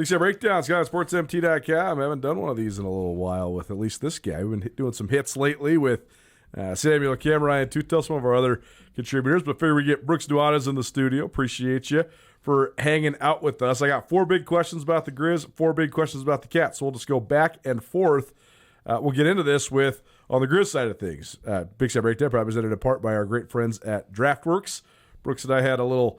Big Show Breakdown, SkySportsMT.com. I haven't done one of these in a little while with at least this guy. We've been doing some hits lately with Samuel Cam, Ryan Tutel, some of our other contributors. But figure we get Brooks Nuanez in the studio. Appreciate you for hanging out with us. I got 4 big questions about the Griz, 4 big questions about the Cats. So we'll just go back and forth. We'll get into this with, on the Griz side of things, Big Show Breakdown, presented in part by our great friends at DraftWorks. Brooks and I had a little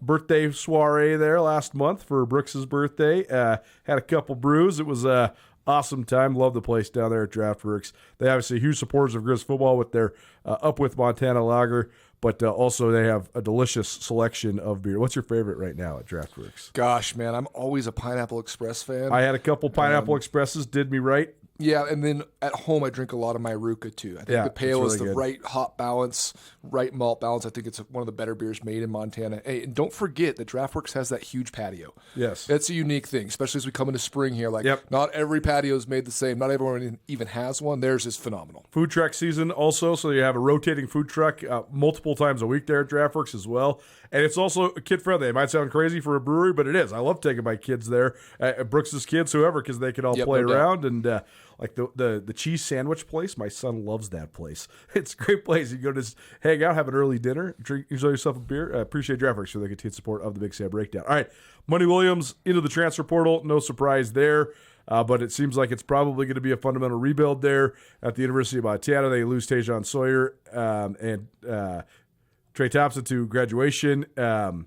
birthday soiree there last month for Brooks's birthday. Had a couple brews. It was a awesome time. Love the place down there at DraftWorks. They obviously huge supporters of Griz football with their Up With Montana lager, but also they have a delicious selection of beer. What's your favorite right now at DraftWorks? Gosh, man, I'm always a Pineapple Express fan. I had a couple Pineapple Expresses, did me right. Yeah, and then at home I drink a lot of my Ruka too. I think the Pale is the right hop balance, right malt balance. I think it's one of the better beers made in Montana. Hey, and don't forget that DraftWorks has that huge patio. Yes. That's a unique thing, especially as we come into spring here. Not every patio is made the same. Not everyone even has one. Theirs is phenomenal. Food truck season also, so you have a rotating food truck multiple times a week there at DraftWorks as well. And it's also kid-friendly. It might sound crazy for a brewery, but it is. I love taking my kids there, Brooks's kids, whoever, because they can all play around. And like the cheese sandwich place, my son loves that place. It's a great place. You go to just hang out, have an early dinner, enjoy yourself a beer. Appreciate DraftWorks for the continued support of the Big Sam Breakdown. All right, Money Williams into the transfer portal. No surprise there. But it seems like it's probably going to be a fundamental rebuild there at the University of Montana. They lose Tajon Sawyer and Trey Thompson to graduation. And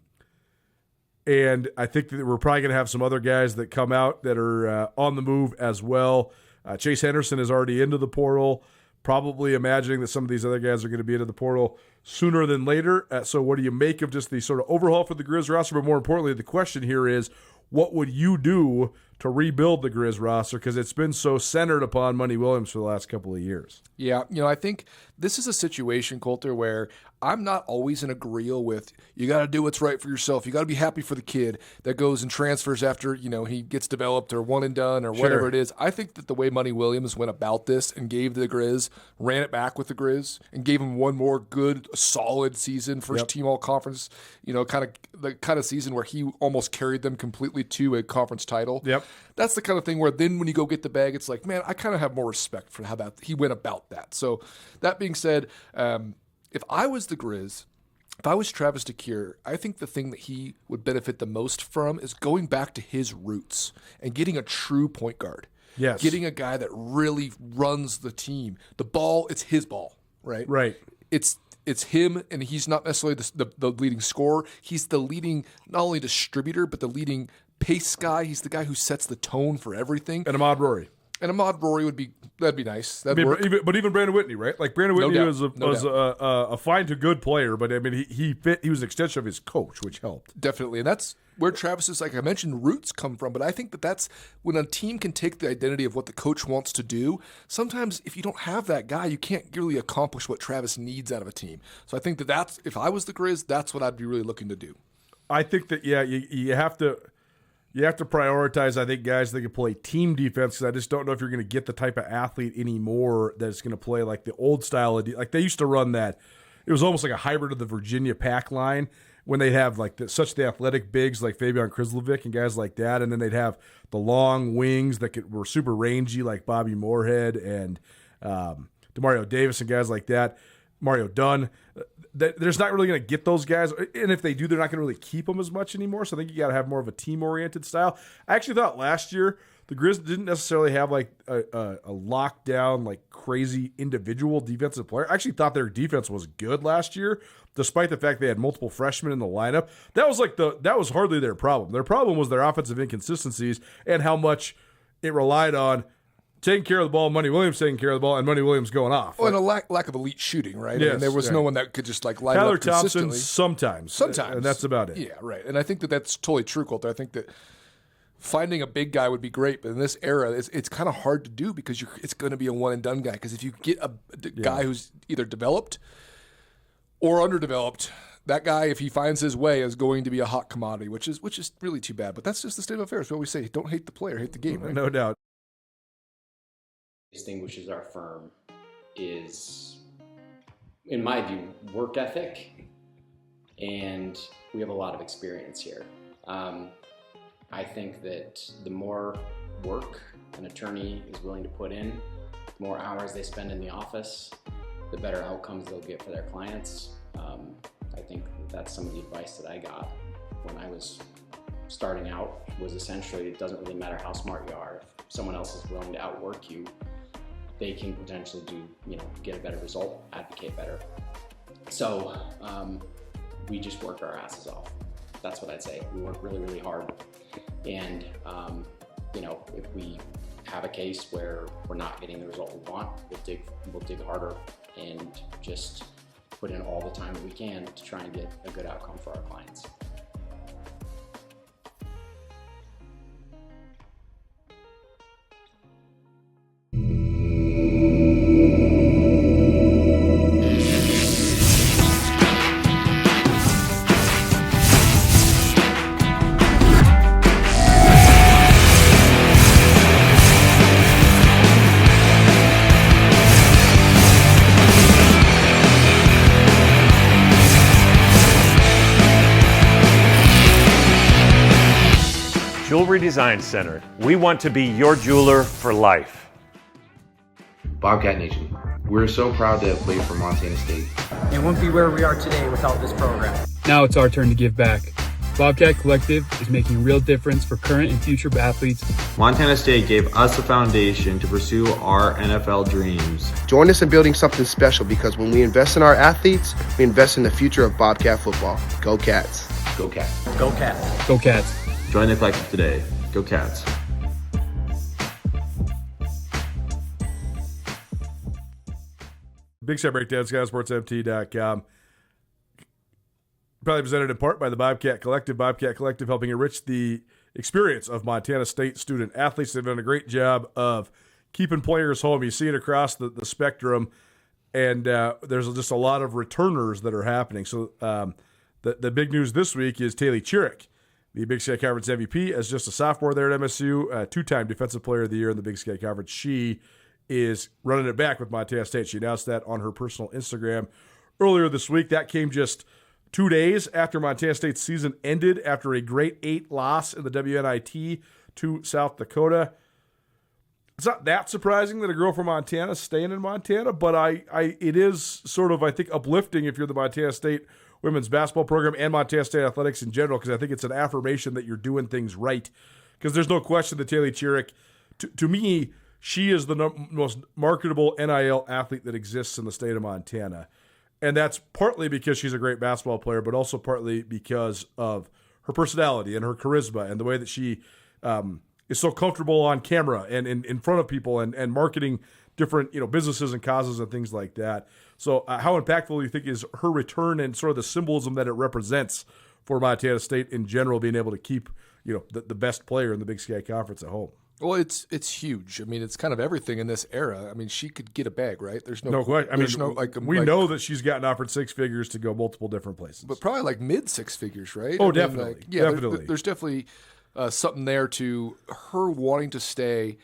I think that we're probably going to have some other guys that come out that are on the move as well. Chase Henderson is already into the portal, probably imagining that some of these other guys are going to be into the portal sooner than later. So what do you make of just the sort of overhaul for the Griz roster? But more importantly, the question here is, what would you do to rebuild the Griz roster? Because it's been so centered upon Money Williams for the last couple of years. Yeah, I think this is a situation, Colter, where I'm not always in agreeal with you got to do what's right for yourself. You got to be happy for the kid that goes and transfers after, he gets developed or one and done or whatever it is. I think that the way Money Williams went about this and gave the Griz, ran it back with the Griz and gave him one more good, solid season, first team all conference, the kind of season where he almost carried them completely to a conference title. Yep. That's the kind of thing where then when you go get the bag, it's like, man, I kind of have more respect for how that he went about that. So that being said, if I was the Griz, if I was Travis DeCuire, I think the thing that he would benefit the most from is going back to his roots and getting a true point guard. Yes. Getting a guy that really runs the team. The ball, it's his ball, right? Right. It's him, and he's not necessarily the leading scorer. He's the leading, not only distributor, but the leading pace guy. He's the guy who sets the tone for everything. And Ahmad Rory. And Ahmad Rory that'd be nice. That'd work. But even Brandon Whitney, right? Like Brandon Whitney was a fine to good player, but I mean he was an extension of his coach, which helped. Definitely, and that's where Travis's, like I mentioned, roots come from. But I think that's when a team can take the identity of what the coach wants to do. Sometimes if you don't have that guy, you can't really accomplish what Travis needs out of a team. So I think that's if I was the Griz, that's what I'd be really looking to do. I think that you have to. You have to prioritize, I think, guys that can play team defense, because I just don't know if you're going to get the type of athlete anymore that's going to play like the old style of like they used to run that. It was almost like a hybrid of the Virginia pack line when they'd have like such the athletic bigs like Fabian Krislovic and guys like that, and then they'd have the long wings that were super rangy like Bobby Moorhead and DeMario Davis and guys like that. Mario Dunn. There's not really going to get those guys, and if they do, they're not going to really keep them as much anymore. So I think you got to have more of a team-oriented style. I actually thought last year the Griz didn't necessarily have like a lockdown, like crazy individual defensive player. I actually thought their defense was good last year, despite the fact they had multiple freshmen in the lineup. That was hardly their problem. Their problem was their offensive inconsistencies and how much it relied on taking care of the ball, Money Williams taking care of the ball, and Money Williams going off. Well, and a lack of elite shooting, right? Yes, and there was no one that could just like line Tyler up consistently. Thompson sometimes, and that's about it. Yeah, right. And I think that's totally true, Colter. I think that finding a big guy would be great, but in this era, it's kind of hard to do because it's going to be a one and done guy. Because if you get a guy who's either developed or underdeveloped, that guy, if he finds his way, is going to be a hot commodity, which is really too bad. But that's just the state of affairs. We always say, don't hate the player, hate the game. Right? No doubt. Distinguishes our firm is, in my view, work ethic, and we have a lot of experience here. I think that the more work an attorney is willing to put in, the more hours they spend in the office, the better outcomes they'll get for their clients. I think that's some of the advice that I got when I was starting out, was essentially, it doesn't really matter how smart you are. If someone else is willing to outwork you, they can potentially get a better result, advocate better. So we just work our asses off. That's what I'd say. We work really, really hard. And if we have a case where we're not getting the result we want, we'll dig harder and just put in all the time that we can to try and get a good outcome for our clients. Jewelry Design Center. We want to be your jeweler for life. Bobcat Nation, we're so proud to have played for Montana State. And wouldn't be where we are today without this program. Now it's our turn to give back. Bobcat Collective is making a real difference for current and future athletes. Montana State gave us a foundation to pursue our NFL dreams. Join us in building something special, because when we invest in our athletes, we invest in the future of Bobcat football. Go Cats. Go Cats. Go Cats. Go Cats. Join the collective today. Go Cats. Big Sky Breakdown, SkySportsMT.com. Probably presented in part by the Bobcat Collective. Bobcat Collective helping enrich the experience of Montana State student athletes. They've done a great job of keeping players home. You see it across the spectrum, and there's just a lot of returners that are happening. So the big news this week is Taylee Chirrick, the Big Sky Conference MVP, as just a sophomore there at MSU, two-time Defensive Player of the Year in the Big Sky Conference. She is running it back with Montana State. She announced that on her personal Instagram earlier this week. That came just 2 days after Montana State's season ended after a grade 8 loss in the WNIT to South Dakota. It's not that surprising that a girl from Montana is staying in Montana, but it is sort of, I think, uplifting if you're the Montana State women's basketball program and Montana State athletics in general, because I think it's an affirmation that you're doing things right. Because there's no question that Taylee Chirrick, to me, she is the most marketable NIL athlete that exists in the state of Montana. And that's partly because she's a great basketball player, but also partly because of her personality and her charisma and the way that she is so comfortable on camera and in front of people and marketing different businesses and causes and things like that. So how impactful do you think is her return and sort of the symbolism that it represents for Montana State in general, being able to keep the best player in the Big Sky Conference at home? Well, it's huge. I mean, it's kind of everything in this era. I mean, she could get a bag, right? There's no question. I mean, we like, know that she's gotten offered six figures to go multiple different places, but probably like mid six figures, right? Oh, I mean, definitely. Definitely. There's definitely something there to her wanting to stay.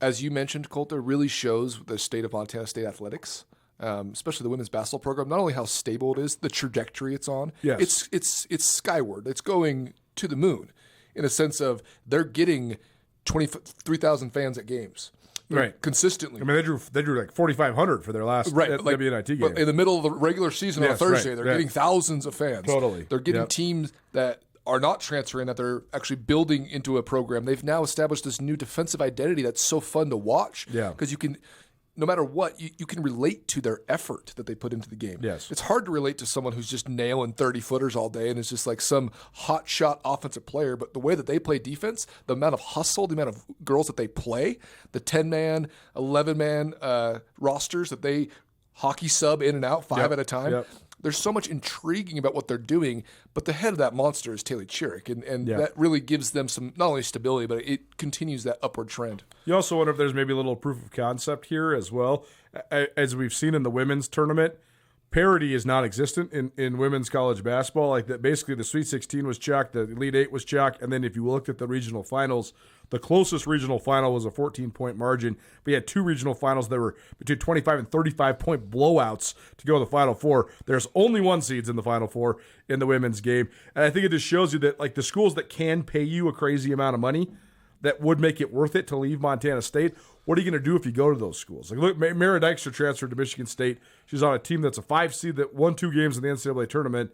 As you mentioned, Colter, really shows the state of Montana State athletics, especially the women's basketball program. Not only how stable it is, the trajectory it's on. Yes. It's skyward. It's going to the moon, in a sense of they're getting 23,000 fans at games, right? Consistently. I mean, they drew like 4,500 for their last WNIT game. But in the middle of the regular season on a Thursday, right, they're getting thousands of fans. Totally. They're getting teams that are not transferring, that they're actually building into a program. They've now established this new defensive identity that's so fun to watch. Yeah. Because you can, no matter what, you can relate to their effort that they put into the game. Yes. It's hard to relate to someone who's just nailing 30-footers all day and is just like some hot shot offensive player. But the way that they play defense, the amount of hustle, the amount of girls that they play, the 10-man, 11-man rosters that they hockey sub in and out 5 at a time. Yep. There's so much intriguing about what they're doing, but the head of that monster is Taylee Chirrick, and that really gives them some, not only stability, but it continues that upward trend. You also wonder if there's maybe a little proof of concept here as well. As we've seen in the women's tournament, parity is non-existent in women's college basketball. Like that, basically the Sweet 16 was chalk, the Elite Eight was chalk, and then if you looked at the regional finals, the closest regional final was a 14-point margin. We had 2 regional finals that were between 25 and 35-point blowouts to go to the Final Four. There's only 1 seeds in the Final Four in the women's game. And I think it just shows you that like the schools that can pay you a crazy amount of money that would make it worth it to leave Montana State, what are you going to do if you go to those schools? Like, look, Mara Dykstra transferred to Michigan State. She's on a team that's a 5 seed that won 2 games in the NCAA tournament.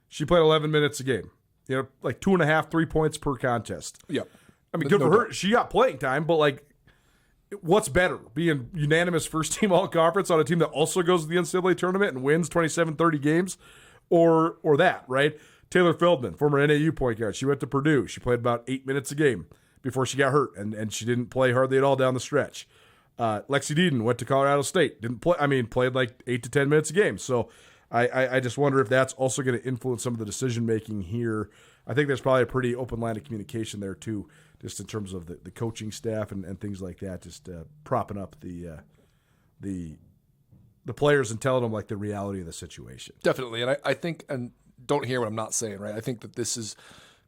She played 11 minutes a game. You know, like 2.5, 3 points per contest. Yep. I mean, good for her. She got playing time, but like, what's better? Being unanimous first team all conference on a team that also goes to the NCAA tournament and wins 27, 30 games, or that, right? Taylor Feldman, former NAU point guard. She went to Purdue. She played about 8 minutes a game before she got hurt, and she didn't play hardly at all down the stretch. Lexi Deeden went to Colorado State. Didn't play. I mean, played like 8 to 10 minutes a game. So I just wonder if that's also going to influence some of the decision making here. I think there's probably a pretty open line of communication there too, just in terms of the coaching staff and things like that, just propping up the players and telling them like the reality of the situation. Definitely, and I think, and don't hear what I'm not saying, right? I think that this is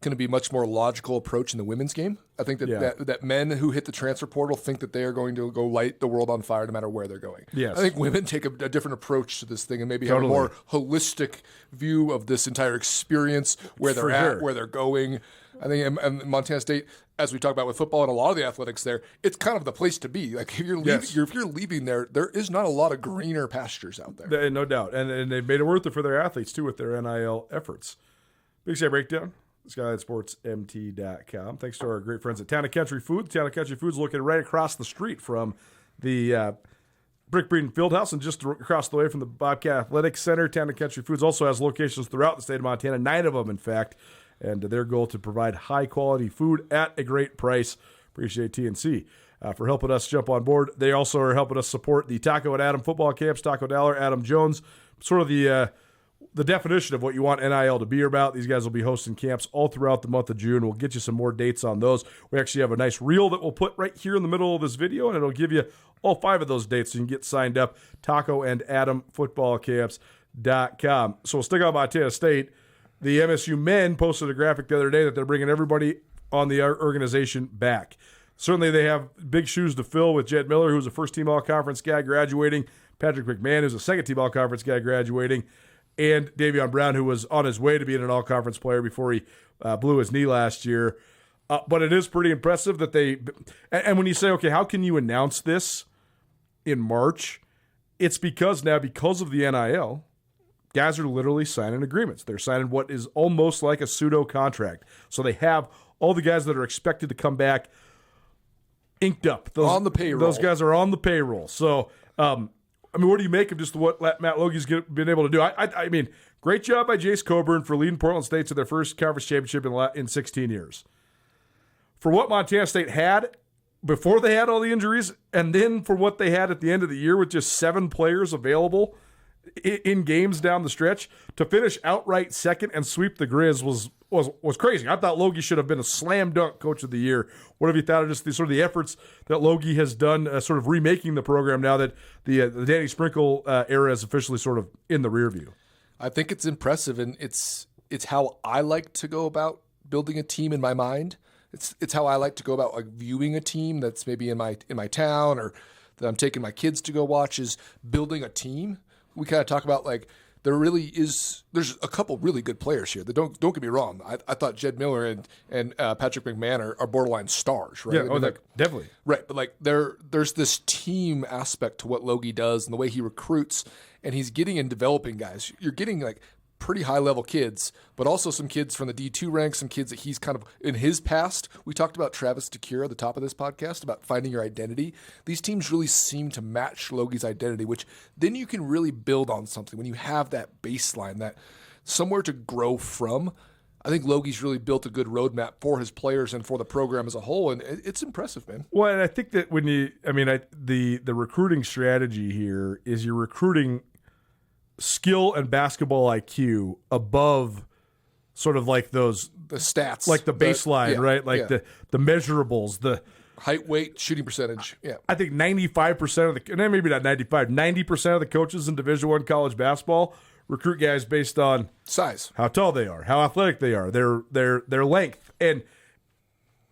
going to be a much more logical approach in the women's game. I think that men who hit the transfer portal think that they are going to go light the world on fire no matter where they're going. Yes. I think women take a different approach to this thing and maybe have a more holistic view of this entire experience, where they're at, where they're going. I think in Montana State, as we talk about with football and a lot of the athletics there, it's kind of the place to be. Like if you're leaving there, there is not a lot of greener pastures out there. No doubt. And they've made it worth it for their athletes too with their NIL efforts. Big Sky Breakdown. SkylineSportsMT.com. Thanks to our great friends at Town & Country Foods. Town & Country Foods located right across the street from the Brick Breeden Fieldhouse and just across the way from the Bobcat Athletic Center. Town & Country Foods also has locations throughout the state of Montana, 9 of them, in fact, and their goal to provide high-quality food at a great price. Appreciate TNC for helping us jump on board. They also are helping us support the Taco and Adam football camps. Taco Dollar, Adam Jones, sort of the definition of what you want NIL to be about. These guys will be hosting camps all throughout the month of June. We'll get you some more dates on those. We actually have a nice reel that we'll put right here in the middle of this video, and it'll give you all 5 of those dates so you can get signed up. Taco and Adam footballcamps.com. So we'll stick on Montana State. The MSU men posted a graphic the other day that they're bringing everybody on the organization back. Certainly they have big shoes to fill with Jed Miller, who's a first-team all-conference guy graduating, Patrick McMahon, who's a second-team all-conference guy graduating, and Davion Brown, who was on his way to being an all-conference player before he blew his knee last year. But it is pretty impressive that they – and when you say, okay, how can you announce this in March? It's because now, because of the NIL, guys are literally signing agreements. They're signing what is almost like a pseudo contract. So they have all the guys that are expected to come back inked up. On the payroll. Those guys are on the payroll. So, I mean, what do you make of just what Matt Logie's been able to do? I mean, great job by Jace Coburn for leading Portland State to their first conference championship in 16 years. For what Montana State had before they had all the injuries, and then for what they had at the end of the year with just 7 players available in games down the stretch, to finish outright second and sweep the Griz was crazy. I thought Logie should have been a slam dunk coach of the year. What have you thought of just the the efforts that Logie has done, sort of remaking the program now that the Danny Sprinkle era is officially sort of in the rear view? I think it's impressive, and it's how I like to go about building a team in my mind. It's how I like to go about like viewing a team that's maybe in my town or that I'm taking my kids to go watch, is building a team. We kind of talk about like there's a couple really good players here. Don't get me wrong. I thought Jed Miller and Patrick McMahon are borderline stars, right? Yeah, I mean, definitely. Right, but like there's this team aspect to what Logie does and the way he recruits, and he's getting and developing guys. You're getting like pretty high-level kids, but also some kids from the D2 ranks, some kids that he's kind of, in his past, we talked about Travis DeCura at the top of this podcast, about finding your identity. These teams really seem to match Logie's identity, which then you can really build on something when you have that baseline, that somewhere to grow from. I think Logie's really built a good roadmap for his players and for the program as a whole, and it's impressive, man. Well, and I think that the recruiting strategy here is you're recruiting skill and basketball IQ above sort of like the stats, like the baseline, right? Like the measurables, Height, weight, shooting percentage. Yeah. I think 95% of the, and maybe not 95, 90% of the coaches in Division I college basketball recruit guys based on size, how tall they are, how athletic they are, their length. And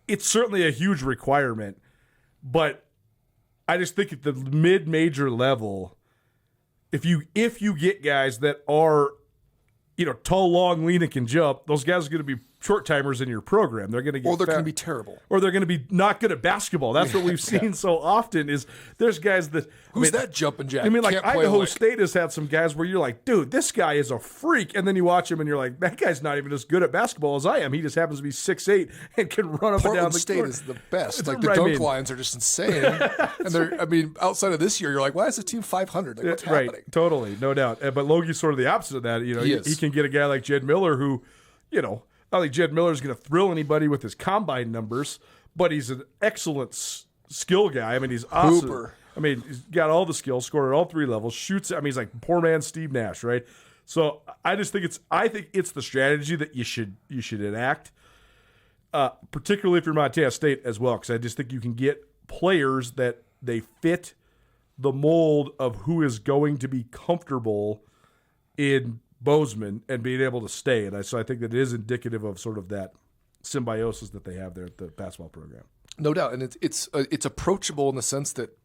it's certainly a huge requirement, but I just think at the mid-major level, if you get guys that are, tall, long, lean, and can jump, those guys are going to be short timers in your program. They're going to get or they're going to be terrible, or they're going to be not good at basketball. That's what we've seen so often. Is there's guys that that jumping jack? Idaho State has had some guys where you're like, dude, this guy is a freak, and then you watch him and you're like, that guy's not even as good at basketball as I am. He just happens to be 6'8" and can run up and down the State court. is the best. Like the dunk lines are just insane. And they're, outside of this year, you're like, why is the team 500? Like, what's happening? Totally, no doubt. But Logie's sort of the opposite of that. He can get a guy like Jed Miller who, I think Jed Miller is going to thrill anybody with his combine numbers, but he's an excellent skill guy. He's awesome. Hooper. He's got all the skills, scored at all three levels, shoots. He's like poor man Steve Nash, right? So I think it's the strategy that you should enact, particularly if you're Montana State as well, because I just think you can get players that they fit the mold of who is going to be comfortable in Bozeman and being able to stay. And so I think that it is indicative of sort of that symbiosis that they have there at the basketball program. No doubt. And it's approachable in the sense that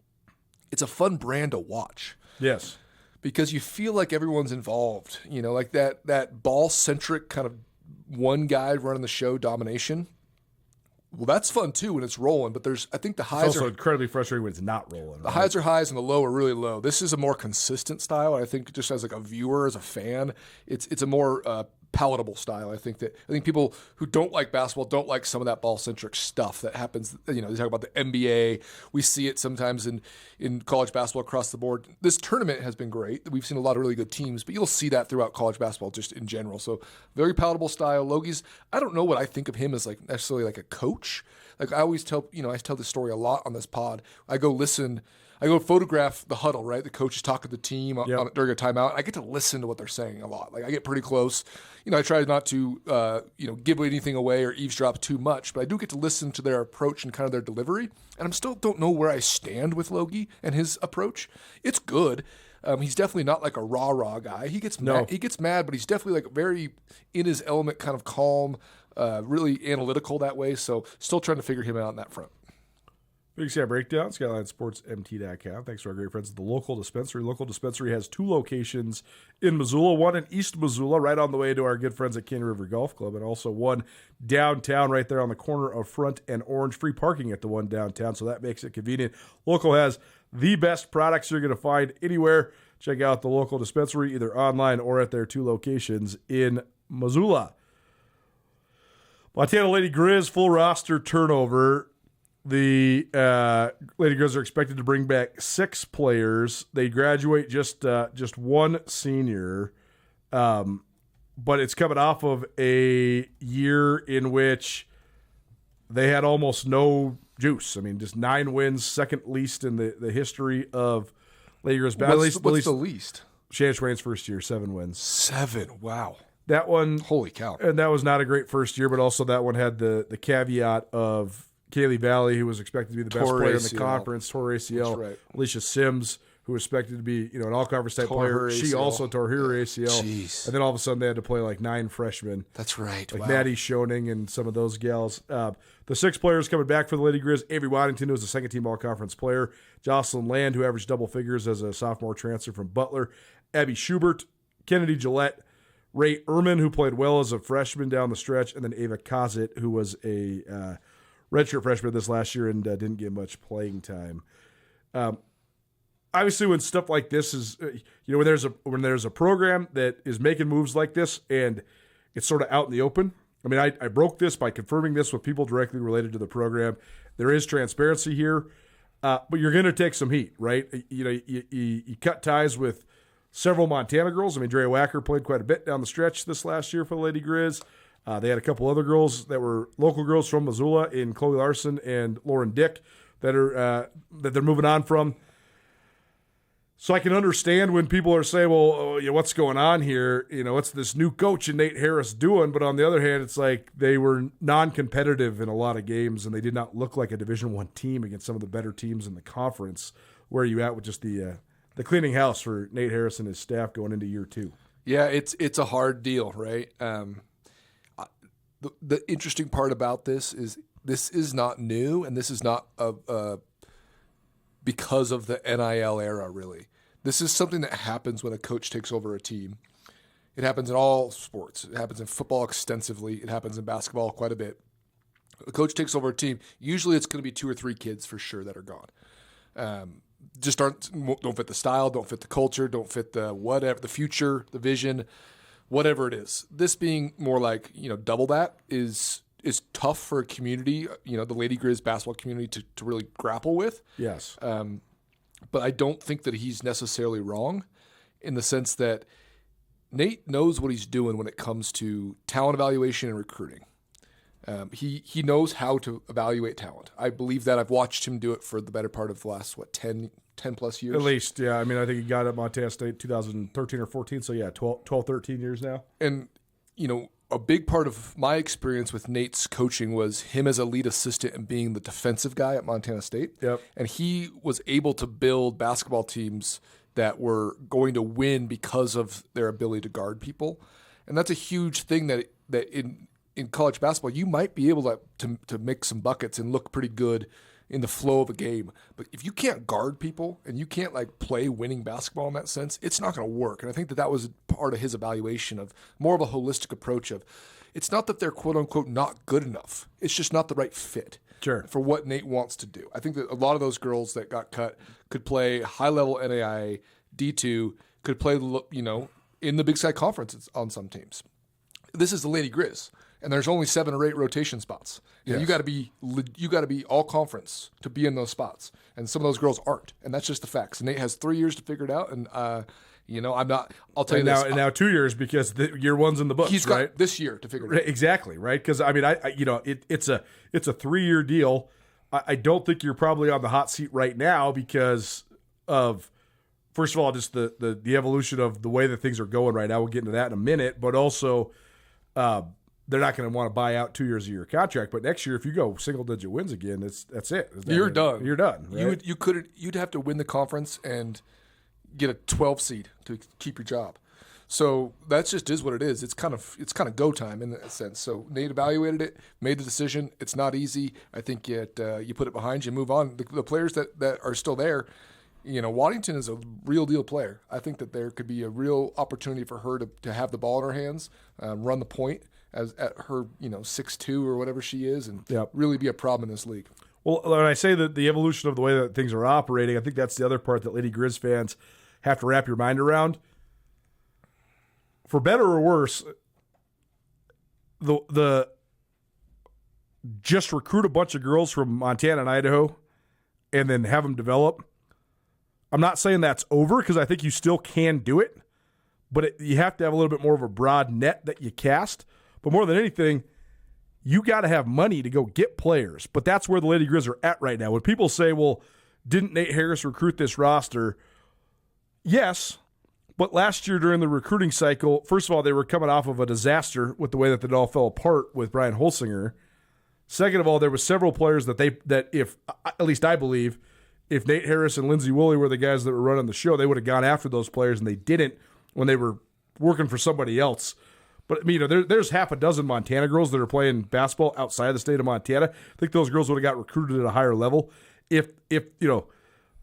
it's a fun brand to watch. Yes. Because you feel like everyone's involved, like that ball-centric kind of one guy running the show domination. Well, that's fun too when it's rolling, but I think the highs also incredibly frustrating when it's not rolling. The highs are highs and the low are really low. This is a more consistent style. I think just as like a viewer, as a fan, it's a more palatable style. I think people who don't like basketball don't like some of that ball-centric stuff that happens. They talk about the NBA. We see it sometimes in college basketball across the board. This tournament has been great. We've seen a lot of really good teams, but you'll see that throughout college basketball just in general. So very palatable style. Logie's, I don't know what I think of him as like necessarily like a coach. Like I always tell, I tell this story a lot on this pod. I go photograph the huddle, right? The coach is talking to the team during a timeout. I get to listen to what they're saying a lot. Like I get pretty close. I try not to, give anything away or eavesdrop too much, but I do get to listen to their approach and kind of their delivery. And I'm still don't know where I stand with Logie and his approach. It's good. He's definitely not like a rah-rah guy. He gets mad, but he's definitely like very in his element, kind of calm, really analytical that way. So still trying to figure him out on that front. Big Sky Breakdown, SkylineSportsMT.com. Thanks to our great friends at the Local Dispensary. Local Dispensary has 2 locations in Missoula, one in East Missoula, right on the way to our good friends at Canyon River Golf Club, and also one downtown right there on the corner of Front and Orange. Free parking at the one downtown, so that makes it convenient. Local has the best products you're going to find anywhere. Check out the Local Dispensary either online or at their 2 locations in Missoula. Montana Lady Griz, full roster turnover. The Lady Griz are expected to bring back 6 players. They graduate just one senior, but it's coming off of a year in which they had almost no juice. Just 9 wins, second least in the history of Lady Griz. What's the least? Shannon Schwain's first year, 7 wins. 7, wow. That one, holy cow! And that was not a great first year, but also that one had the caveat of Kaylee Valley, who was expected to be the best player in the conference, tore ACL. Right. Alicia Sims, who was expected to be an all-conference type player, she also tore her ACL. Jeez. And then all of a sudden they had to play like 9 freshmen. That's right. Like Maddie Schoening and some of those gals. The 6 players coming back for the Lady Griz. Avery Waddington, who was a second-team all-conference player. Jocelyn Land, who averaged double figures as a sophomore transfer from Butler. Abby Schubert, Kennedy Gillette, Ray Ehrman, who played well as a freshman down the stretch, and then Ava Kozit, who was a redshirt freshman this last year and didn't get much playing time. Obviously, when stuff like this is, when there's a program that is making moves like this and it's sort of out in the open. I broke this by confirming this with people directly related to the program. There is transparency here, but you're going to take some heat, right? You cut ties with several Montana girls. Drea Wacker played quite a bit down the stretch this last year for the Lady Griz. They had a couple other girls that were local girls from Missoula in Chloe Larson and Lauren Dick that they're moving on from. So I can understand when people are saying, well, what's going on here? What's this new coach and Nate Harris doing? But on the other hand, it's like they were non-competitive in a lot of games, and they did not look like a Division I team against some of the better teams in the conference. Where are you at with just the cleaning house for Nate Harris and his staff going into year 2? Yeah, it's a hard deal, right? The interesting part about this is not new, and this is not because of the NIL era, really. This is something that happens when a coach takes over a team. It happens in all sports. It happens in football extensively. It happens in basketball quite a bit. A coach takes over a team. Usually it's going to be 2 or 3 kids for sure that are gone. Just don't fit the style, don't fit the culture, don't fit the whatever, the future, the vision, whatever it is. This being more like, double that is tough for a community, the Lady Griz basketball community to really grapple with. Yes. But I don't think that he's necessarily wrong in the sense that Nate knows what he's doing when it comes to talent evaluation and recruiting. He knows how to evaluate talent. I believe that. I've watched him do it for the better part of the last, 10 plus years? At least, yeah. I mean, I think he got at Montana State 2013 or 14, so yeah, 12, 13 years now. And, a big part of my experience with Nate's coaching was him as a lead assistant and being the defensive guy at Montana State. Yep. And he was able to build basketball teams that were going to win because of their ability to guard people. And that's a huge thing that in college basketball, you might be able to make some buckets and look pretty good in the flow of a game. But if you can't guard people and you can't play winning basketball in that sense, it's not going to work. And I think that was part of his evaluation of more of a holistic approach of it's not that they're quote unquote not good enough. It's just not the right fit for what Nate wants to do. I think that a lot of those girls that got cut could play high level NAIA, D2, could play, in the Big Sky Conference on some teams. This is the Lady Griz. And there's only 7 or 8 rotation spots. Yes. And you got to be all conference to be in those spots. And some of those girls aren't. And that's just the facts. And Nate has 3 years to figure it out. And I'm not. I'll tell you now, this. And now 2 years because year 1's in the books. He's got right? this year to figure it out. Exactly right. Because I mean, it's a 3-year deal. I don't think you're probably on the hot seat right now because of, first of all, just the evolution of the way that things are going right now. We'll get into that in a minute. But also, they're not going to want to buy out 2 years of your contract. But next year, if you go single-digit wins again, that's it. You're done. You're done. Right? You'd have to win the conference and get a 12 seed to keep your job. So that just is what it is. It's kind of go time in that sense. So Nate evaluated it, made the decision. It's not easy. I think you put it behind you and move on. The players that are still there, Waddington is a real deal player. I think that there could be a real opportunity for her to have the ball in her hands, run the point as at her 6'2" or whatever she is, and really be a problem in this league. Well, when I say that the evolution of the way that things are operating, I think that's the other part that Lady Griz fans have to wrap your mind around. For better or worse, the just recruit a bunch of girls from Montana and Idaho and then have them develop. I'm not saying that's over because I think you still can do it, but you have to have a little bit more of a broad net that you cast. But more than anything, you got to have money to go get players. But that's where the Lady Griz are at right now. When people say, well, didn't Nate Harris recruit this roster? Yes, but last year during the recruiting cycle, first of all, they were coming off of a disaster with the way that it all fell apart with Brian Holsinger. Second of all, there were several players that if, at least I believe, if Nate Harris and Lindsey Woolley were the guys that were running the show, they would have gone after those players, and they didn't when they were working for somebody else. But there's half a dozen Montana girls that are playing basketball outside the state of Montana. I think those girls would have got recruited at a higher level if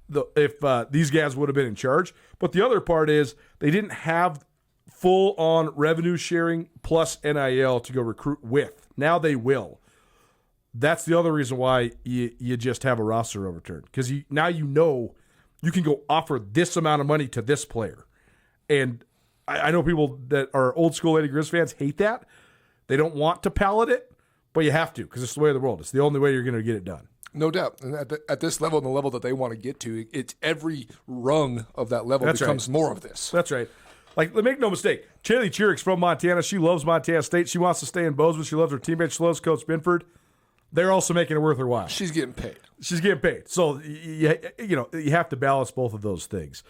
these guys would have been in charge. But the other part is they didn't have full-on revenue sharing plus NIL to go recruit with. Now they will. That's the other reason why you just have a roster overturned, because now you can go offer this amount of money to this player. And I know people that are old school Lady Griz fans hate that. They don't want to pallet it, but you have to because it's the way of the world. It's the only way you're going to get it done. No doubt. And at this level and the level that they want to get to, it's every rung of that level becomes more of this. That's right. Make no mistake, Taylee Chirrick's from Montana. She loves Montana State. She wants to stay in Bozeman. She loves her teammates. She loves Coach Binford. They're also making it worth her while. She's getting paid. So you have to balance both of those things.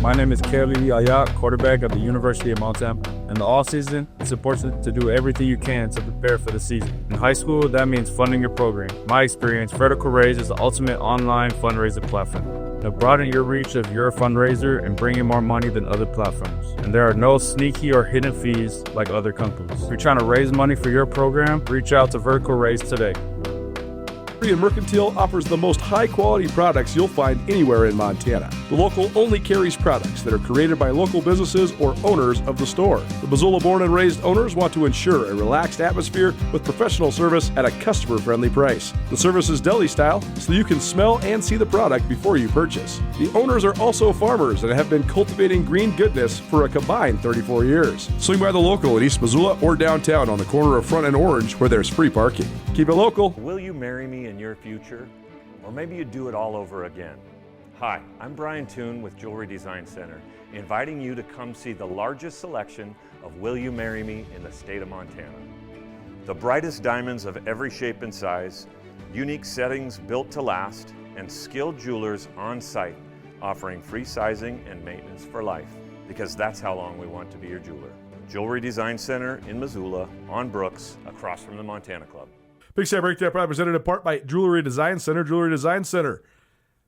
My name is Kelly Ayat, quarterback at the University of Mount Temple. In the off-season, it's important to do everything you can to prepare for the season. In high school, that means funding your program. In my experience, Vertical Raise is the ultimate online fundraiser platform. To broaden your reach of your fundraiser and bring in more money than other platforms. And there are no sneaky or hidden fees like other companies. If you're trying to raise money for your program, reach out to Vertical Raise today. And Mercantile offers the most high-quality products you'll find anywhere in Montana. The local only carries products that are created by local businesses or owners of the store. The Missoula-born and raised owners want to ensure a relaxed atmosphere with professional service at a customer-friendly price. The service is deli style, so you can smell and see the product before you purchase. The owners are also farmers and have been cultivating green goodness for a combined 34 years. Swing by the local in East Missoula or downtown on the corner of Front and Orange where there's free parking. Keep it local. Will you marry me in your future? Or maybe you do it all over again. Hi, I'm Brian Toon with Jewelry Design Center, inviting you to come see the largest selection of Will You Marry Me in the state of Montana. The brightest diamonds of every shape and size, unique settings built to last, and skilled jewelers on site offering free sizing and maintenance for life, because that's how long we want to be your jeweler. Jewelry Design Center in Missoula, on Brooks, across from the Montana Club. Big Sky Breakdown presented in part by Jewelry Design Center. Jewelry Design Center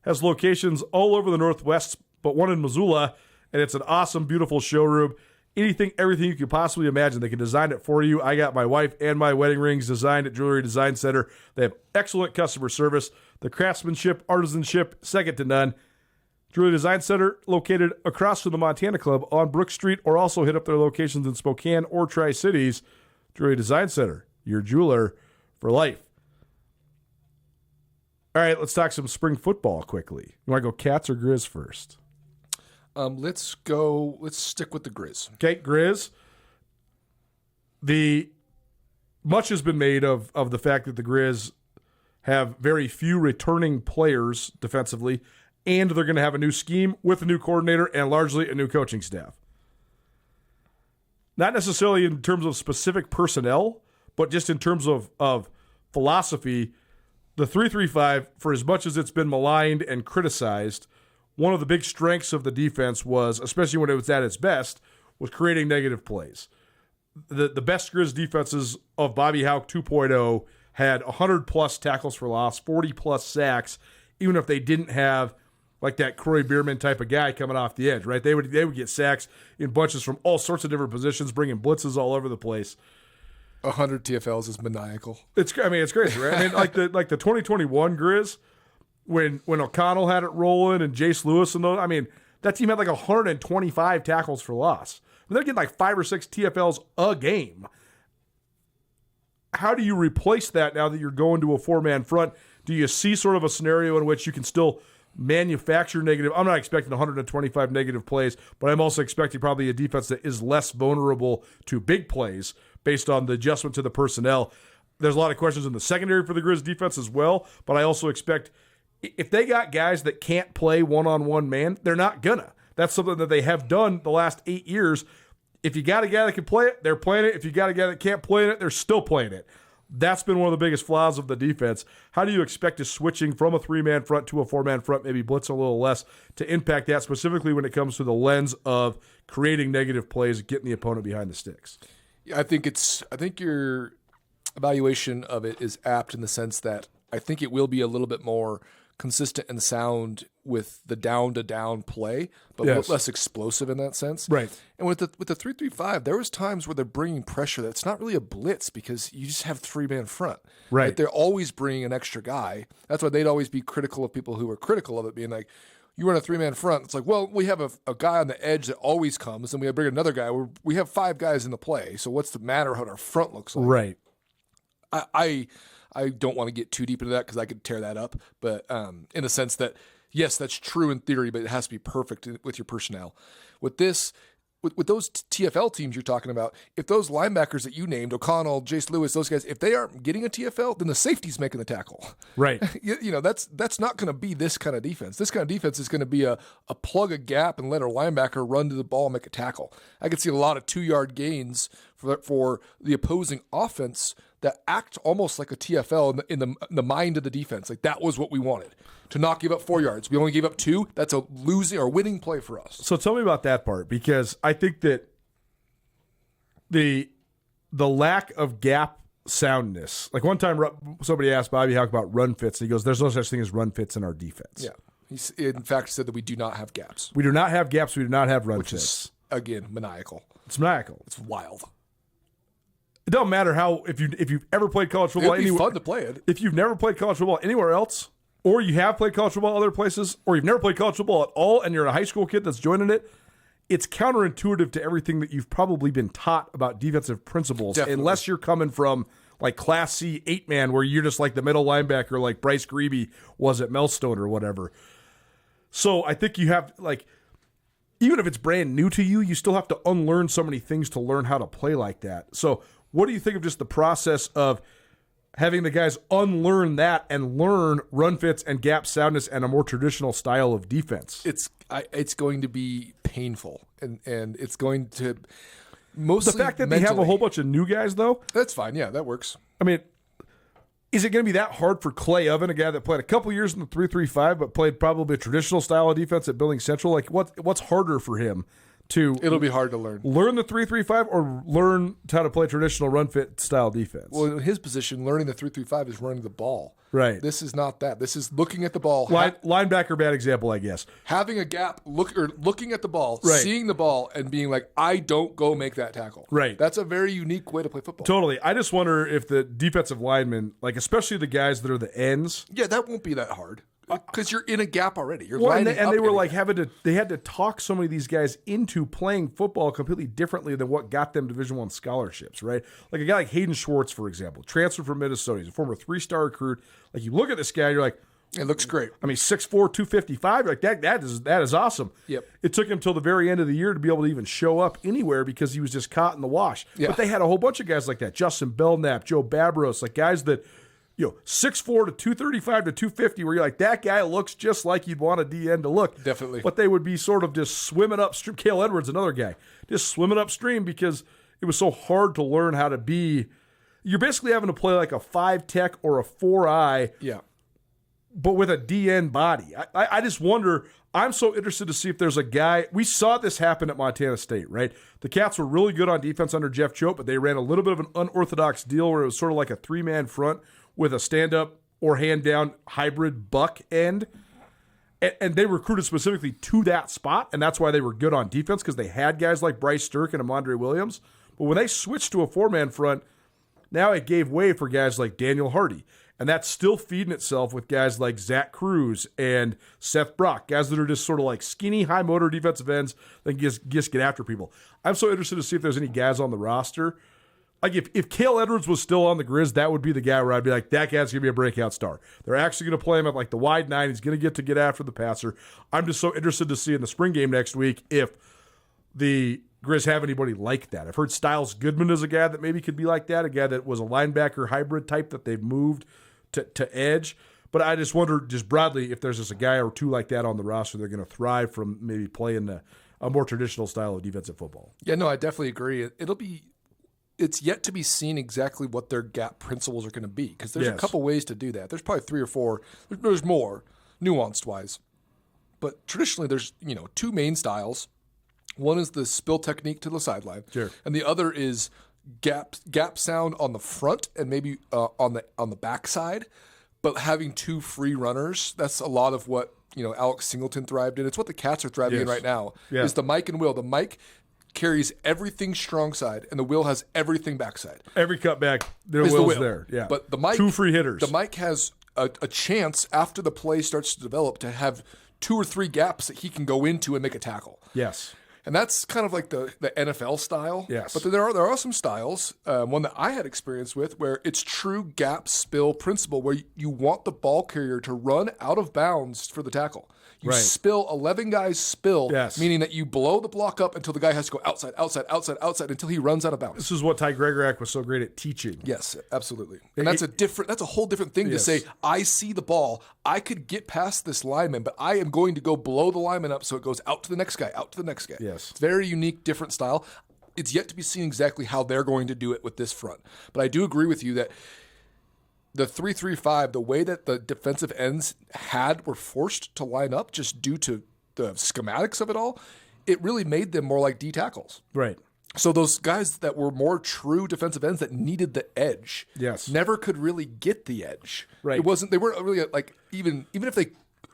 has locations all over the Northwest, but one in Missoula, and it's an awesome, beautiful showroom. Anything, everything you could possibly imagine. They can design it for you. I got my wife and my wedding rings designed at Jewelry Design Center. They have excellent customer service. The craftsmanship, artisanship, second to none. Jewelry Design Center, located across from the Montana Club on Brook Street, or also hit up their locations in Spokane or Tri-Cities. Jewelry Design Center, your jeweler for life. All right, let's talk some spring football quickly. You want to go Cats or Griz first? Let's stick with the Griz. Okay, Griz. Much has been made of the fact that the Griz have very few returning players defensively, and they're going to have a new scheme with a new coordinator and largely a new coaching staff. Not necessarily in terms of specific personnel, but just in terms of philosophy. The 3-3-5, for as much as it's been maligned and criticized, one of the big strengths of the defense was, especially when it was at its best, was creating negative plays. The best Griz defenses of Bobby Houck 2.0 had 100-plus tackles for loss, 40-plus sacks, even if they didn't have like that Croy Bierman type of guy coming off the edge, right? They would get sacks in bunches from all sorts of different positions, bringing blitzes all over the place. 100 TFLs is maniacal. It's crazy, right? I mean, like the 2021 Griz, when O'Connell had it rolling and Jace Lewis and those. I mean, that team had like 125 tackles for loss. I mean, they're getting like 5 or 6 TFLs a game. How do you replace that now that you're going to a 4-man front? Do you see sort of a scenario in which you can still manufacture negative? I'm not expecting 125 negative plays, but I'm also expecting probably a defense that is less vulnerable to big plays based on the adjustment to the personnel. There's a lot of questions in the secondary for the Griz defense as well, but I also expect if they got guys that can't play one-on-one man, they're not gonna. That's something that they have done the last 8 years. If you got a guy that can play it, they're playing it. If you got a guy that can't play it, they're still playing it. That's been one of the biggest flaws of the defense. How do you expect us switching from a 3-man front to a 4-man front, maybe blitz a little less, to impact that, specifically when it comes to the lens of creating negative plays, getting the opponent behind the sticks? I think your evaluation of it is apt in the sense that I think it will be a little bit more consistent and sound with the down-to-down play, but less explosive in that sense. Right. And with the 3-3-5, there was times where they're bringing pressure that's not really a blitz because you just have 3-man front. Right. Like they're always bringing an extra guy. That's why they'd always be critical of people who are critical of it, being like, you run a 3-man front. It's like, well, we have a guy on the edge that always comes, and we bring another guy. We have 5 guys in the play, so what's the matter how our front looks like? Right. I don't want to get too deep into that because I could tear that up, but in the sense that, yes, that's true in theory, but it has to be perfect with your personnel. With this, with those TFL teams you're talking about, if those linebackers that you named, O'Connell, Jace Lewis, those guys, if they aren't getting a TFL, then the safety's making the tackle. Right. That's not going to be this kind of defense. This kind of defense is going to be a plug a gap and let our linebacker run to the ball and make a tackle. I could see a lot of 2-yard gains for the opposing offense that act almost like a TFL in the mind of the defense. Like that was what we wanted, to not give up 4 yards. We only gave up 2. That's a losing or winning play for us. So tell me about that part, because I think that the lack of gap soundness. Like one time somebody asked Bobby Houck about run fits, and he goes, "There's no such thing as run fits in our defense." Yeah. He, in fact, said that we do not have gaps. We do not have gaps. We do not have run fits. Which is, again, maniacal. It's maniacal. It's wild. It doesn't matter how, if you've ever played college football It'd be anywhere. fun to play it. If you've never played college football anywhere else, or you have played college football other places, or you've never played college football at all and you're a high school kid that's joining it, it's counterintuitive to everything that you've probably been taught about defensive principles. Definitely. Unless you're coming from like Class C 8-man where you're just like the middle linebacker like Bryce Grebe was at Melstone or whatever. So I think you have, like, even if it's brand new to you, you still have to unlearn so many things to learn how to play like that. So what do you think of just the process of having the guys unlearn that and learn run fits and gap soundness and a more traditional style of defense? It's going to be painful, and it's going to mostly the fact that mentally. they have a whole bunch of new guys, though. That's fine. Yeah, that works. I mean, is it going to be that hard for Clay Oven, a guy that played a couple years in the 3-3-5, but played probably a traditional style of defense at Billings Central? Like, what's harder for him to? It'll be hard to learn the 3-3-5 or learn how to play traditional run fit style defense. Well, in his position, learning the 3-3-5 is running the ball. Right. This is not that. This is looking at the ball. Linebacker, bad example, I guess. Having a gap, looking at the ball, Right. seeing the ball, and being like, I don't go make that tackle. Right. That's a very unique way to play football. Totally. I just wonder if the defensive linemen, like especially the guys that are the ends. Yeah, that won't be that hard because you're in a gap already. You're Well, and lining up they were in a like gap. they had to talk so many of these guys into playing football completely differently than what got them Division I scholarships, right? Like a guy like Hayden Schwartz, for example, transferred from Minnesota. He's a former 3-star recruit. Like you look at this guy, you're like, it looks great. I mean, 6'4", 255. Like that is awesome. Yep. It took him till the very end of the year to be able to even show up anywhere because he was just caught in the wash. Yeah. But they had a whole bunch of guys like that. Justin Belknap, Joe Babros, like guys that, 6'4" to 235 to 250, where you're like, that guy looks just like you'd want a DN to look. Definitely. But they would be sort of just swimming upstream. Cale Edwards, another guy, just swimming upstream because it was so hard to learn how to be. You're basically having to play like a 5 tech or a 4-eye. Yeah. But with a DN body. I just wonder, I'm so interested to see if there's a guy. We saw this happen at Montana State, right? The Cats were really good on defense under Jeff Choate, but they ran a little bit of an unorthodox deal where it was sort of like a 3-man front with a stand-up or hand-down hybrid buck end. And they recruited specifically to that spot, and that's why they were good on defense, because they had guys like Bryce Stirk and Amandre Williams. But when they switched to a 4-man front, now it gave way for guys like Daniel Hardy. And that's still feeding itself with guys like Zach Cruz and Seth Brock, guys that are just sort of like skinny, high-motor defensive ends that can just get after people. I'm so interested to see if there's any guys on the roster. Like if Cale Edwards was still on the Griz, that would be the guy where I'd be like, that guy's going to be a breakout star. They're actually going to play him at like the wide 9. He's going to get after the passer. I'm just so interested to see in the spring game next week if the Griz have anybody like that. I've heard Styles Goodman is a guy that maybe could be like that, a guy that was a linebacker hybrid type that they've moved to edge. But I just wonder, just broadly, if there's just a guy or two like that on the roster, they're going to thrive from maybe playing a more traditional style of defensive football. Yeah, no, I definitely agree. It's yet to be seen exactly what their gap principles are going to be, because there's a couple ways to do that. There's probably 3 or 4. There's more, nuanced-wise. But traditionally, there's 2 main styles. One is the spill technique to the sideline, Sure. And the other is gap sound on the front and maybe on the backside, but having 2 free runners. That's a lot of what Alex Singleton thrived in. It's what the Cats are thriving in right now. Yeah. Is the Mike and Will. The Mike carries everything strong side, and the Will has everything backside. Every cutback, Is Will's the Will. there. Yeah. But the Mike, 2 free hitters. The Mike has a chance after the play starts to develop to have 2 or 3 gaps that he can go into and make a tackle. Yes. And that's kind of like the NFL style. Yes. But there are some styles, one that I had experience with, where it's true gap spill principle, where you want the ball carrier to run out of bounds for the tackle. You Right. spill, 11 guys spill, Yes. meaning that you blow the block up until the guy has to go outside, outside, outside, outside until he runs out of bounds. This is what Ty Gregorak was so great at teaching. Yes, absolutely. And that's a whole different thing to say, I see the ball, I could get past this lineman, but I am going to go blow the lineman up so it goes out to the next guy, out to the next guy. Yes. It's very unique, different style. it's yet to be seen exactly how they're going to do it with this front. But I do agree with you that the 3-3-5, the way that the defensive ends were forced to line up just due to the schematics of it all, it really made them more like D tackles. Right. So those guys that were more true defensive ends that needed the edge, never could really get the edge. Right. They weren't really like even if they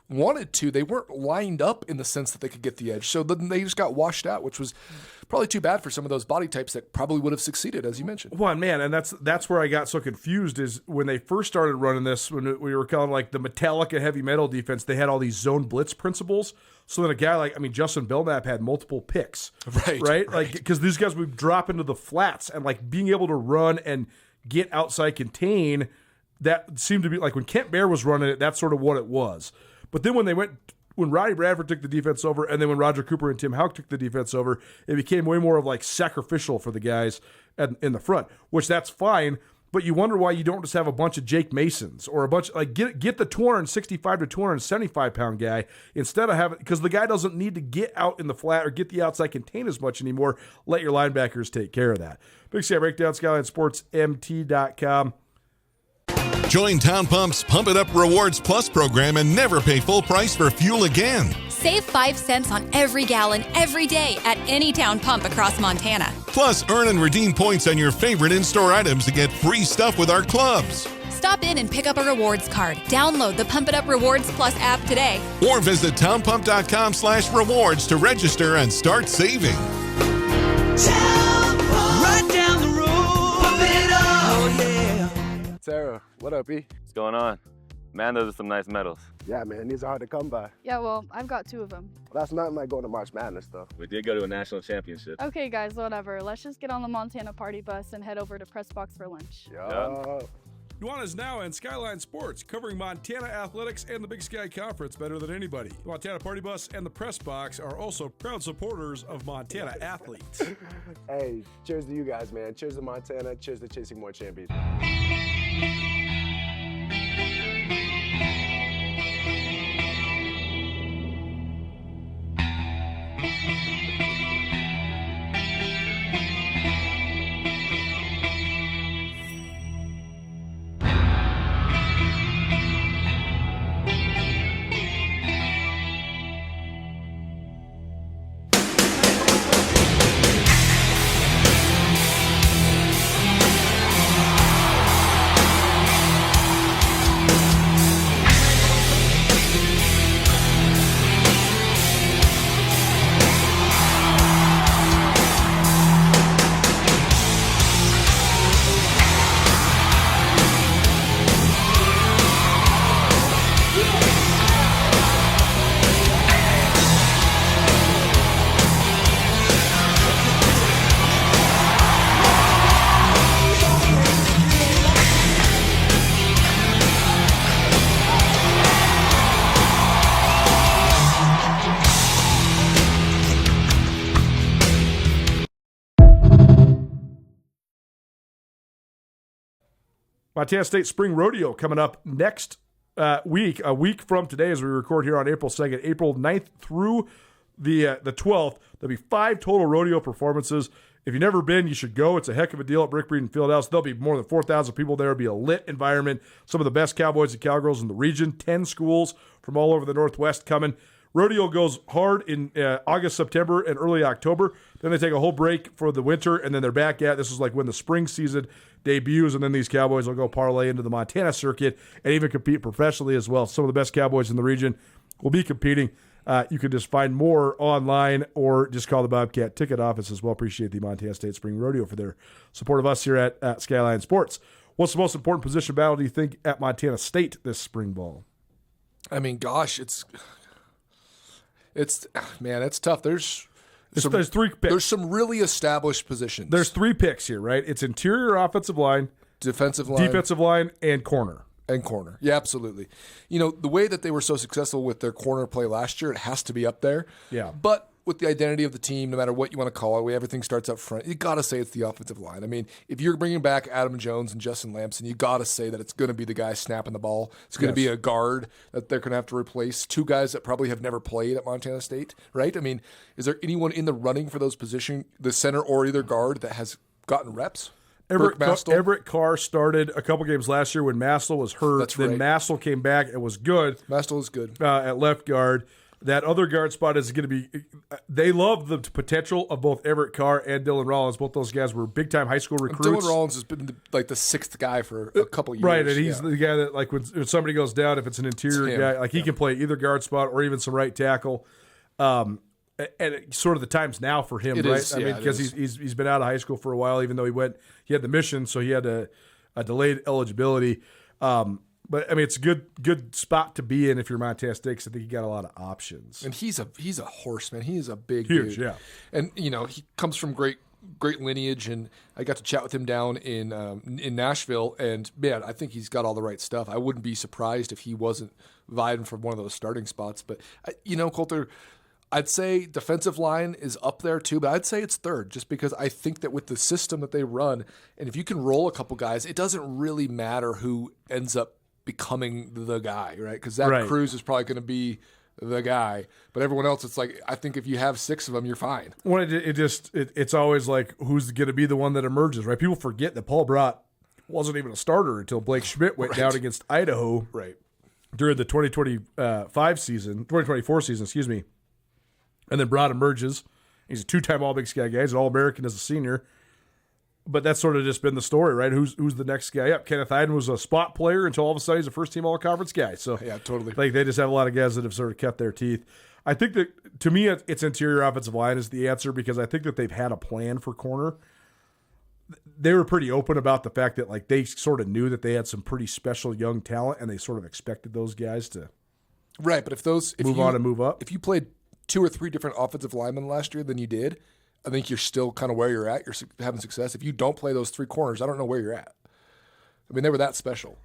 wanted to, they weren't lined up in the sense that they could get the edge. So then they just got washed out, which was probably too bad for some of those body types that probably would have succeeded, as you mentioned. Well, man, and that's where I got so confused is when they first started running this, when we were calling like the Metallica heavy metal defense, they had all these zone blitz principles. So then a guy like, Justin Belknap had multiple picks. Right? Like, because these guys would drop into the flats and like being able to run and get outside contain, that seemed to be like when Kent Bear was running it, that's sort of what it was. But then when Roddy Bradford took the defense over, and then when Roger Cooper and Tim Houck took the defense over, it became way more of like sacrificial for the guys in the front, which that's fine. But you wonder why you don't just have a bunch of Jake Masons or a bunch like get the 265 to 275 pound guy instead of having, because the guy doesn't need to get out in the flat or get the outside contain as much anymore. Let your linebackers take care of that. Big Sky Breakdown, SkylineSportsMT.com. Join Town Pump's Pump It Up Rewards Plus program and never pay full price for fuel again. Save 5 cents on every gallon every day at any Town Pump across Montana. Plus, earn and redeem points on your favorite in-store items to get free stuff with our clubs. Stop in and pick up a rewards card. Download the Pump It Up Rewards Plus app today. Or visit townpump.com/rewards to register and start saving. Right down the road, pump it up. Oh, yeah. Sarah, what up, E? What's going on? Man, those are some nice medals. Yeah, man, these are hard to come by. Yeah, well, I've got 2 of them. Well, that's nothing like going to March Madness, though. We did go to a national championship. Okay, guys, whatever. Let's just get on the Montana party bus and head over to Press Box for lunch. Yeah. Nuanez Now and Skyline Sports, covering Montana athletics and the Big Sky Conference better than anybody. The Montana Party Bus and the Press Box are also proud supporters of Montana athletes. Hey, cheers to you guys, man. Cheers to Montana. Cheers to chasing more championships. Montana State Spring Rodeo coming up next week, a week from today as we record here on April 2nd, April 9th through the 12th. There'll be 5 total rodeo performances. If you've never been, you should go. It's a heck of a deal at Brick Breed and Fieldhouse. There'll be more than 4,000 people there. It'll be a lit environment. Some of the best cowboys and cowgirls in the region. 10 schools from all over the Northwest coming. Rodeo goes hard in August, September, and early October. Then they take a whole break for the winter, and then they're back at. This is like when the spring season debuts, and then these cowboys will go parlay into the Montana circuit and even compete professionally as well. Some of the best cowboys in the region will be competing. You can just find more online or just call the Bobcat ticket office as well. Appreciate the Montana State Spring Rodeo for their support of us here at Skyline Sports. What's the most important position battle do you think at Montana State this spring ball? I mean, gosh, it's tough. There's 3 picks. There's some really established positions. There's 3 picks here, right? It's interior offensive line, defensive line, and corner. Yeah, absolutely. You know, the way that they were so successful with their corner play last year, it has to be up there. Yeah. But with the identity of the team, no matter what you want to call it, where everything starts up front, you got to say it's the offensive line. I mean, if you're bringing back Adam Jones and Justin Lamson, you got to say that it's going to be the guy snapping the ball. It's going to be a guard that they're going to have to replace. Two guys that probably have never played at Montana State, right? I mean, is there anyone in the running for those positions, the center or either guard, that has gotten reps? Everett Carr started a couple games last year when Mastel was hurt. That's then right. Mastel came back and was good. Mastel is good. At left guard. That other guard spot is going to be – they love the potential of both Everett Carr and Dylan Rollins. Both those guys were big-time high school recruits. Dylan Rollins has been the sixth guy for a couple years. Right, and he's the guy that, like, when somebody goes down, if it's an interior guy, like he can play either guard spot or even some right tackle. And it's sort of the times now for him, right? I mean, because he's been out of high school for a while, even though he had the mission, so he had a delayed eligibility. But I mean, it's a good spot to be in if you're Montana State, because I think you got a lot of options. And he's a horse, man. He is a big Huge, dude. yeah. And he comes from great lineage, and I got to chat with him down in Nashville, and man, I think he's got all the right stuff. I wouldn't be surprised if he wasn't vying for one of those starting spots. But Colter, I'd say defensive line is up there too, but I'd say it's third, just because I think that with the system that they run, and if you can roll a couple guys, it doesn't really matter who ends up becoming the guy, right? Because Zach Cruz is probably going to be the guy, but everyone else, it's like, I think if you have six of them, you're fine. Well, it's always like, who's going to be the one that emerges, right? People forget that Paul Brott wasn't even a starter until Blake Schmidt went down against Idaho during the 2024 season, excuse me. And then Brott emerges. He's a two-time All-Big Sky guy. He's an All-American as a senior. But that's sort of just been the story, right? Who's the next guy up? Kenneth Iden was a spot player until all of a sudden he's a first-team All-Conference guy. So yeah, totally. Like they just have a lot of guys that have sort of cut their teeth. I think that, to me, it's interior offensive line is the answer, because I think that they've had a plan for corner. They were pretty open about the fact that, like, they sort of knew that they had some pretty special young talent, and they sort of expected those guys to but if move on and move up. If you played 2 or 3 different offensive linemen last year than you did, I think you're still kind of where you're at. You're having success. If you don't play those 3 corners, I don't know where you're at. I mean, they were that special.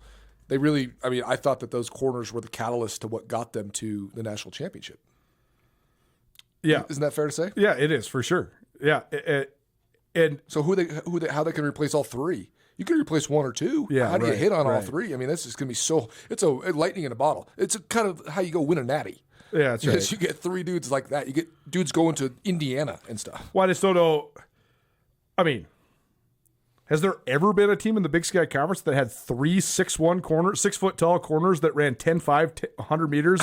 They really, I thought that those corners were the catalyst to what got them to the national championship. Yeah. Isn't that fair to say? Yeah, it is, for sure. Yeah. And so how they can replace all 3? You can replace 1 or 2. Yeah. How do you hit on all 3? I mean, this is going to be it's a lightning in a bottle. It's kind of how you go win a natty. Yeah, that's right. You get 3 dudes like that. You get dudes going to Indiana and stuff. Well, I just don't know. I mean, has there ever been a team in the Big Sky Conference that had 3 6'1" corners, 6-foot-tall corners that ran 10.5, 100 meters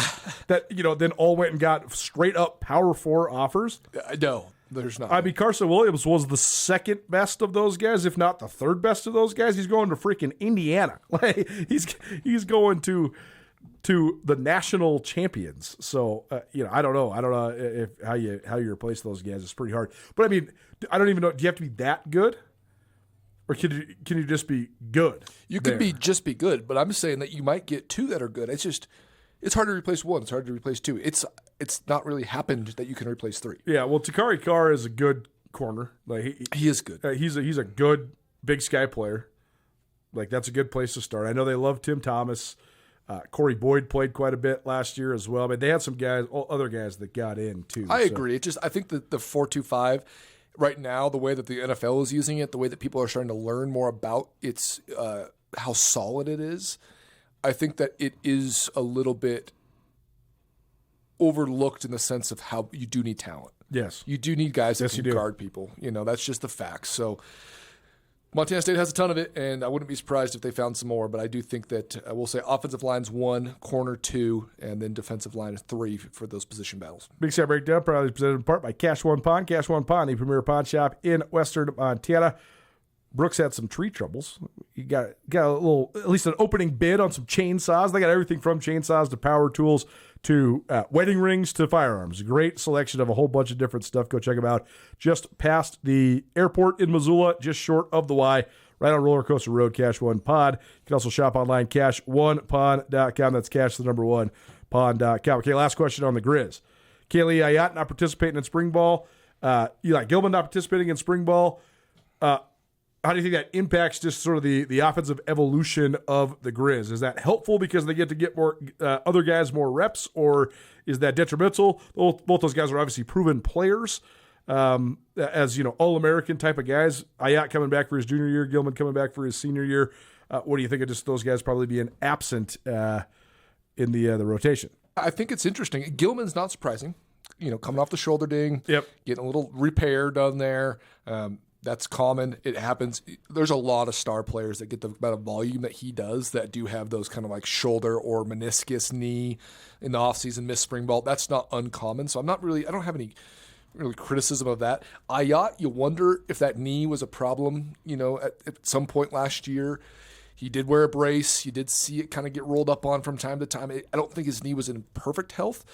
that, then all went and got straight up Power 4 offers? No, there's not. I mean, Carson Williams was the second best of those guys, if not the third best of those guys. He's going to freaking Indiana. Like he's going to the national champions. So, I don't know. I don't know if how you replace those guys. It's pretty hard. But I mean, I don't even know. Do you have to be that good, or can you just be good? You could just be good. But I'm saying that you might get 2 that are good. It's hard to replace 1. It's hard to replace 2. It's not really happened that you can replace 3. Yeah. Well, Takari Carr is a good corner. Like he is good. He's a good Big Sky player. Like that's a good place to start. I know they love Tim Thomas. Corey Boyd played quite a bit last year as well, but they had some other guys that got in too. I agree. I think that the 4-2-5 right now, the way that the NFL is using it, the way that people are starting to learn more about its how solid it is, I think that it is a little bit overlooked in the sense of how you do need talent. Yes, you do need guys that can guard people. That's just the facts. So Montana State has a ton of it, and I wouldn't be surprised if they found some more, but I do think that we'll say offensive line's 1, corner 2, and then defensive line is 3 for those position battles. Big Sky Breakdown, proudly presented in part by Cash One Pawn. Cash One Pawn, the premier pawn shop in Western Montana. Brooks had some tree troubles. You got a little, at least an opening bid on some chainsaws. They got everything from chainsaws to power tools to wedding rings to firearms. Great selection of a whole bunch of different stuff. Go check them out. Just past the airport in Missoula, just short of the Y, right on Roller Coaster Road, Cash One Pod. You can also shop online, cash1pond.com. That's cash, the number 1, pond.com. Okay, last question on the Griz. Kaylee Ayat not participating in spring ball. Eli Gilman not participating in spring ball. how do you think that impacts just sort of the offensive evolution of the Griz? Is that helpful because they get more other guys more reps, or is that detrimental? Both those guys are obviously proven players, as All-American type of guys. Ayat coming back for his junior year, Gilman coming back for his senior year. What do you think of just those guys probably being absent in the rotation? I think it's interesting. Gilman's not surprising. Coming off the shoulder ding, getting a little repair done there. That's common. It happens. There's a lot of star players that get the amount of volume that he does that do have those kind of like shoulder or meniscus knee in the offseason, miss spring ball. That's not uncommon. So I don't have any really criticism of that. Ayat, you wonder if that knee was a problem, at some point last year. He did wear a brace. You did see it kind of get rolled up on from time to time. I don't think his knee was in perfect health.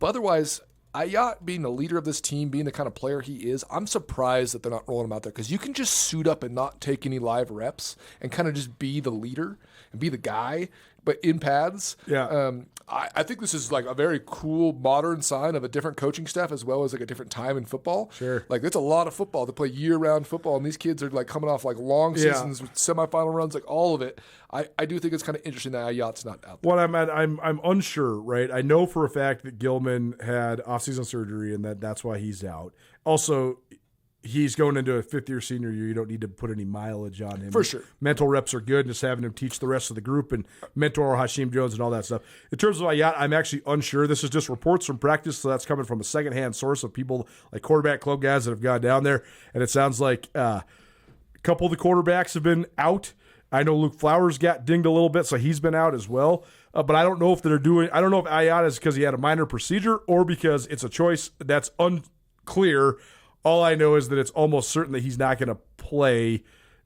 But otherwise, Ayat being the leader of this team, being the kind of player he is, I'm surprised that they're not rolling him out there, because you can just suit up and not take any live reps and kind of just be the leader and be the guy, but in pads. Yeah. I think this is like a very cool modern sign of a different coaching staff, as well as like a different time in football. Sure. Like it's a lot of football to play year-round football, and these kids are like coming off like long seasons with semifinal runs, like all of it. I do think it's kind of interesting that Ayat's not out there. What I'm unsure, right? I know for a fact that Gilman had off-season surgery and that's why he's out. Also, he's going into a fifth-year senior year. You don't need to put any mileage on him. For sure. Mental reps are good, and just having him teach the rest of the group and mentor Hashim Jones and all that stuff. In terms of Ayat, I'm actually unsure. This is just reports from practice, so that's coming from a secondhand source of people like quarterback club guys that have gone down there. And it sounds like a couple of the quarterbacks have been out. I know Luke Flowers got dinged a little bit, so he's been out as well. But I don't know if I don't know if Ayat is because he had a minor procedure or because it's a choice. That's unclear. All I know is that it's almost certain that he's not going to play.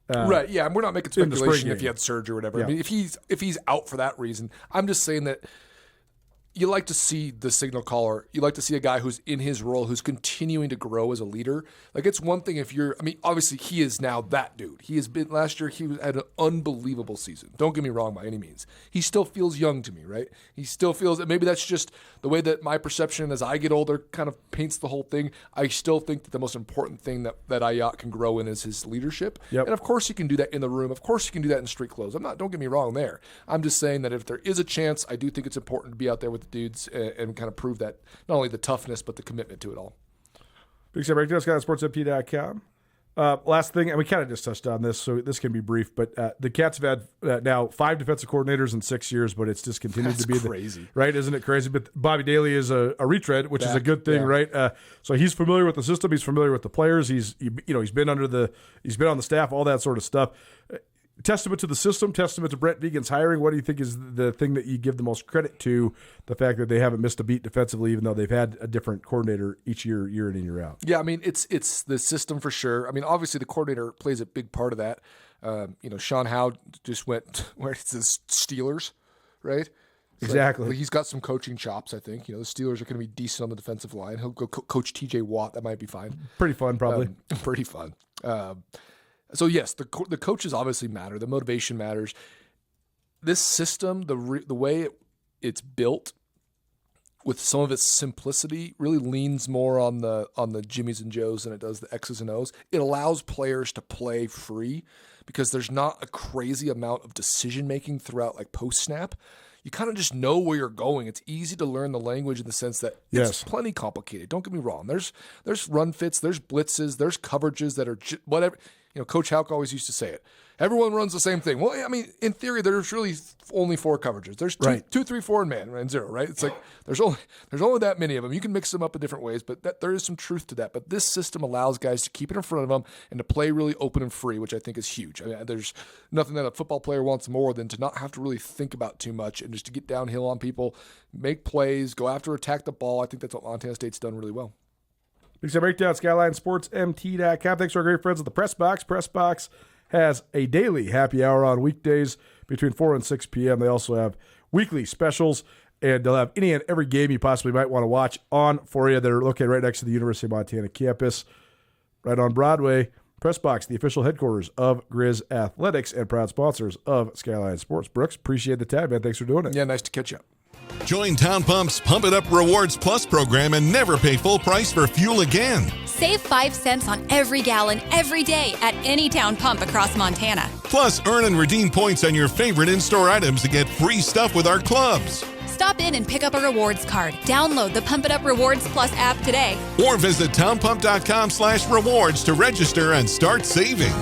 Right, yeah, and we're not making speculation if he game. had surgery or whatever. Yeah. I mean, if he's out for that reason, I'm just saying that you like to see the signal caller. You like to see a guy who's in his role, who's continuing to grow as a leader. Like, it's one thing if obviously he is now that dude. He has been, last year he had an unbelievable season. Don't get me wrong by any means. He still feels young to me, right? He still feels, and maybe that's just the way that my perception as I get older kind of paints the whole thing. I still think that the most important thing that Ayat can grow in is his leadership. Yep. And of course he can do that in the room. Of course he can do that in street clothes. Don't get me wrong there. I'm just saying that if there is a chance, I do think it's important to be out there with the dudes and kind of prove that not only the toughness but the commitment to it all. Big Sam Breakdown, SkylineSportsMT.com. Last thing, and we kind of just touched on this, so this can be brief, but the Cats have had now 5 defensive coordinators in 6 years, but it's just continued to be crazy. Right? Isn't it crazy? But Bobby Daly is a retread, which is a good thing, right? So he's familiar with the system, he's familiar with the players, he's been on the staff, all that sort of stuff. Testament to the system, testament to Brent Vigen's hiring. What do you think is the thing that you give the most credit to, the fact that they haven't missed a beat defensively, even though they've had a different coordinator each year in and year out? Yeah, I mean, it's the system for sure. I mean, obviously the coordinator plays a big part of that. Sean Howe just went where it's the Steelers, right? Exactly. Like he's got some coaching chops, I think. The Steelers are going to be decent on the defensive line. He'll go coach TJ Watt. That might be fine. Pretty fun, probably. Pretty fun. So yes, the coaches obviously matter. The motivation matters. This system, the way it's built, with some of its simplicity, really leans more on the Jimmies and Joes than it does the X's and O's. It allows players to play free because there's not a crazy amount of decision making throughout like post snap. You kind of just know where you're going. It's easy to learn the language in the sense that it's plenty complicated. Don't get me wrong. There's run fits, there's blitzes, there's coverages that are whatever. Coach Houck always used to say it. Everyone runs the same thing. Well, I mean, in theory, there's really only 4 coverages. There's 2, 3, 4 in man and 0, right? It's like there's only that many of them. You can mix them up in different ways, but there is some truth to that. But this system allows guys to keep it in front of them and to play really open and free, which I think is huge. I mean, there's nothing that a football player wants more than to not have to really think about too much and just to get downhill on people, make plays, go after, attack the ball. I think that's what Montana State's done really well. Big Sam Breakdown, SkylineSportsMT.com. Thanks to our great friends at the Press Box. Press Box has a daily happy hour on weekdays between 4 and 6 p.m. They also have weekly specials, and they'll have any and every game you possibly might want to watch on for you. They're located right next to the University of Montana campus, right on Broadway. Press Box, the official headquarters of Griz Athletics and proud sponsors of Skyline Sports. Brooks, appreciate the time, man. Thanks for doing it. Yeah, nice to catch you up. Join Town Pump's Pump It Up Rewards Plus program and never pay full price for fuel again. Save 5 cents on every gallon every day at any town pump across Montana. Plus, earn and redeem points on your favorite in-store items to get free stuff with our clubs. Stop in and pick up a rewards card. Download the Pump It Up Rewards Plus app today. Or visit townpump.com/rewards to register and start saving.